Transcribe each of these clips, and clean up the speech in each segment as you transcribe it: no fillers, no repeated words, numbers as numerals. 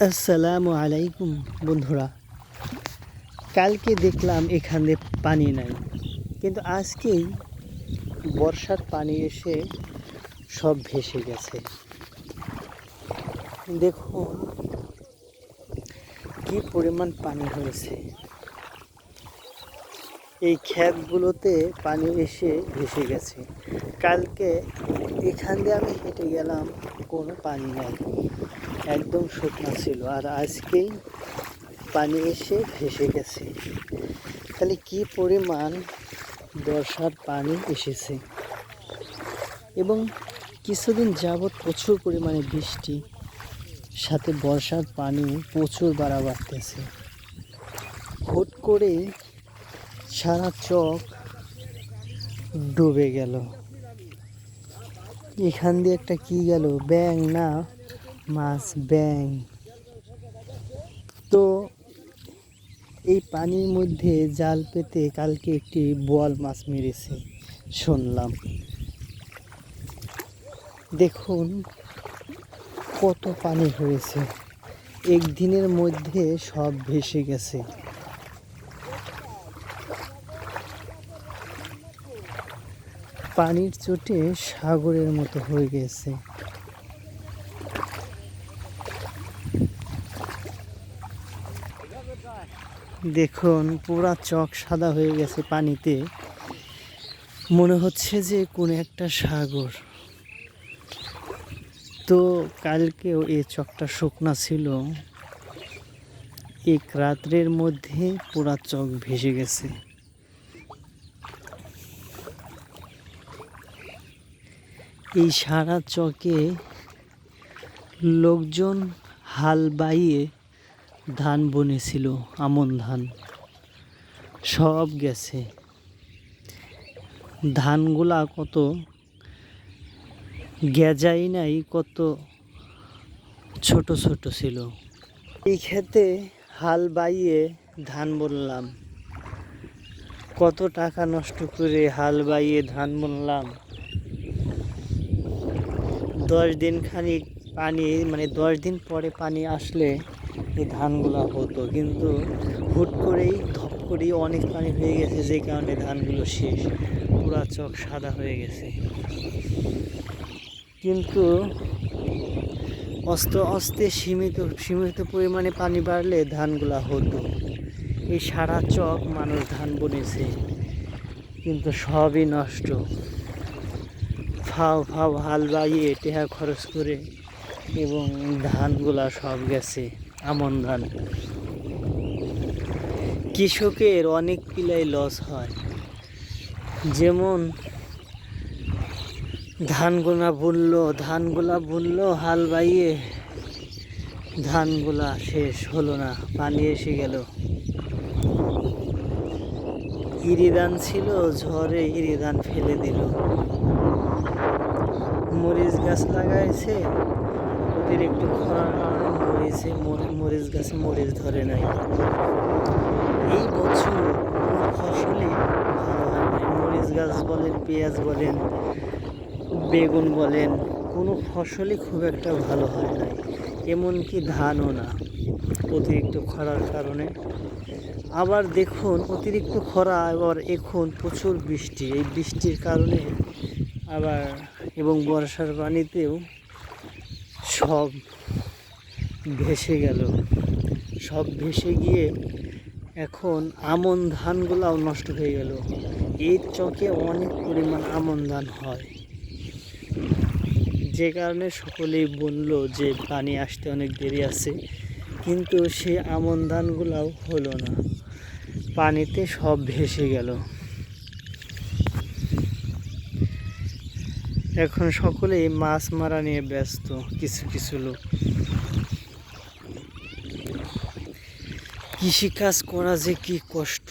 আসসালামু আলাইকুম বন্ধুরা। কালকে দেখলাম এখানে পানি নাই, কিন্তু আজকেই বর্ষার পানি এসে সব ভেসে গেছে। দেখুন কি পরিমাণ পানি হয়েছে। এই ক্ষেতগুলোতে পানি এসে ভেসে গেছে। কালকে এখান দিয়ে আমি হেঁটে গেলাম, কোনো পানি নাই, একদম শুকনো ছিল। আর আজকেই পানি এসে ভেসে গেছে। তাহলে কি পরিমাণ বর্ষার পানি এসেছে। এবং কিছুদিন যাবৎ প্রচুর পরিমাণে বৃষ্টি, সাথে বর্ষার পানি প্রচুর বাড়তেছে। হুট করে সারা চক ডুবে গেল। এখান দিয়ে একটা কি গেল, ব্যাঙ না মাছ, ব্যাঙ। তো এই পানির মধ্যে জাল পেতে কালকে একটি বোয়াল মাছ মেরেছে শুনলাম। দেখুন কত পানি হয়েছে, একদিনের মধ্যে সব ভেসে গেছে। পানির চোটে সাগরের মতো হয়ে গেছে। দেখুন পুরা চক সাদা হয়ে গেছে পানিতে, মনে হচ্ছে যে কোনো একটা সাগর। তো কালকেও এই চকটা শুকনা ছিল, এক রাত্রের মধ্যে পুরা চক ভেসে গেছে। এই সারা চকে লোকজন হাল বাইয়ে ধান বনেছিল, আমন ধান, সব গেছে। ধানগুলা কত গেজাই নাই, কত ছোট ছোট ছিল। এই ক্ষেতে হাল বাইয়ে ধান বুনলাম, কত টাকা নষ্ট করে হাল বাইয়ে ধান বুনলাম। 10 দিন খানিক পানি, মানে 10 দিন পরে পানি আসলে এই ধানগুলো হতো, কিন্তু হুট করেই ধপ করেই অনেক পানি হয়ে গেছে, যে কারণে ধানগুলো শেষ, পুরা চক সাদা হয়ে গেছে। কিন্তু আস্তে আস্তে সীমিত পরিমাণে পানি বাড়লে ধানগুলা হতো। এই সারা চক মানুষ ধান বুনেছে, কিন্তু সবই নষ্ট। ফাও হাল বাইয়ে টেহা খরচ করে, এবং ধানগুলা সব গেছে, আমন ধান। কৃষকের অনেক পিলাই লস হয়। যেমন ধানগুলা বুনলো হাল বাইয়ে, ধানগুলা শেষ হলো না, পানি এসে গেল। ইরি ধান ছিল, ঝড়ে ইরি ধান ফেলে দিল। মরিচ গাছ লাগাইছে, অতিরিক্ত খরার কারণে মরিচ গাছে মরিচ ধরে নাই। এই বছর কোনো ফসলই ভালো হয় নাই। মরিচ গাছ বলেন, পেঁয়াজ বলেন, বেগুন বলেন, কোনো ফসলই খুব একটা ভালো হয় নাই। এমনকি ধানও না, অতিরিক্ত খরার কারণে। আবার দেখুন অতিরিক্ত খরা, আবার এখন প্রচুর বৃষ্টি। এই বৃষ্টির কারণে আবার এবং বর্ষার পানিতেও সব ভেসে গেল। সব ভেসে গিয়ে এখন আমন ধানগুলাও নষ্ট হয়ে গেল। এই চকে অনেক পরিমাণ আমন ধান হয়, যে কারণে সকলেই বললো যে পানি আসতে অনেক দেরি আছে, কিন্তু সেই আমন ধানগুলাও হলো না, পানিতে সব ভেসে গেল। এখন সকলেই মাছ মারা নিয়ে ব্যস্ত, কিছু লোক। কৃষিকাজ করা যে কি কষ্ট,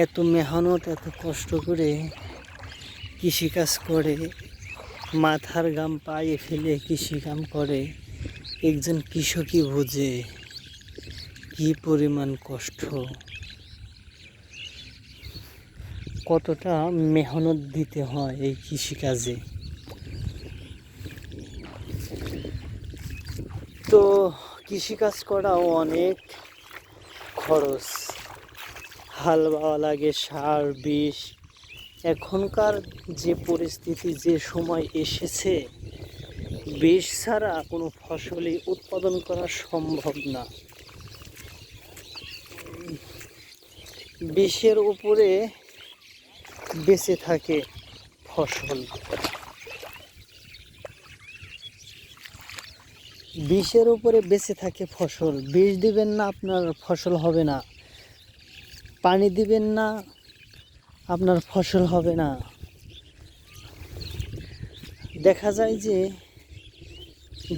এত মেহনত, এত কষ্ট করে কৃষিকাজ করে, মাথার ঘাম পায়ে ফেলে কৃষিকাজ করে, একজন কৃষকই বোঝে কি পরিমাণ কষ্ট, কতটা মেহনত দিতে হয় এই কৃষিকাজে। তো কৃষিকাজ করাও অনেক খরচ, হাল বাওয়া লাগে, সার বিষ। এখনকার যে পরিস্থিতি, যে সময় এসেছে, বিষ ছাড়া কোনো ফসলই উৎপাদন করা সম্ভব না। বিষের উপরে বেঁচে থাকে ফসল, বিষের উপরে বেঁচে থাকে ফসল। বিষ দিবেন না, আপনার ফসল হবে না। পানি দিবেন না, আপনার ফসল হবে না। দেখা যায় যে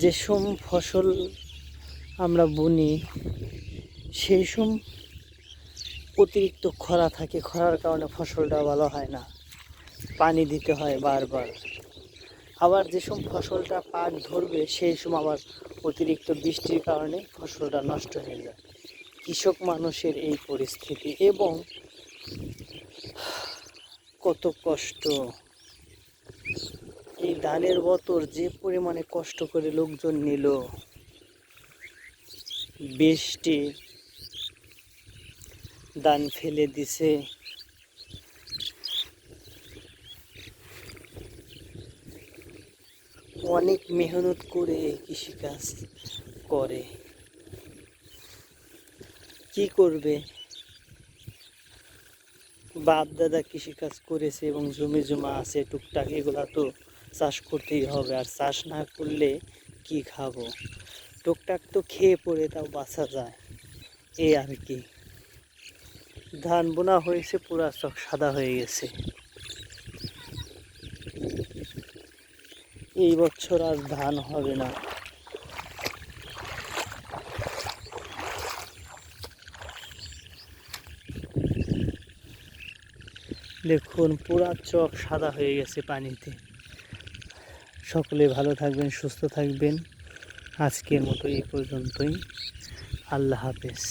যেসব ফসল আমরা বুনি, সেই সব অতিরিক্ত খরা থাকে, খরার কারণে ফসলটা ভালো হয় না, পানি দিতে হয় বারবার। আবার যেসব ফসলটা পাক ধরবে, সেই সময় আবার অতিরিক্ত বৃষ্টির কারণে ফসলটা নষ্ট হয়ে যায়। কৃষক মানুষের এই পরিস্থিতি, এবং কত কষ্ট। এই ধানের বতর যে পরিমাণে কষ্ট করে লোকজন নিল, বৃষ্টি ধান ফেলে দিছে, অনেক মেহনত করে কৃষিকাজ করে। কি করবে, বাপ দাদা কৃষিকাজ করেছে এবং জমি জমা আছে টুকটাক, এগুলা তো চাষ করতেই হবে। আর চাষ না করলে কি খাবো? টুকটাক তো খেয়ে পড়ে তাও বাঁচা যায়, এই আর কি। ধান বোনা হয়েছে, পুরা চক সাদা হয়ে গেছে। এই বছর আর ধান হবে না। দেখুন, পুরা চক সাদা হয়ে গেছে পানিতে। সকলে ভালো থাকবেন, সুস্থ থাকবেন। আজকের মতো এই পর্যন্তই। আল্লাহ হাফেজ।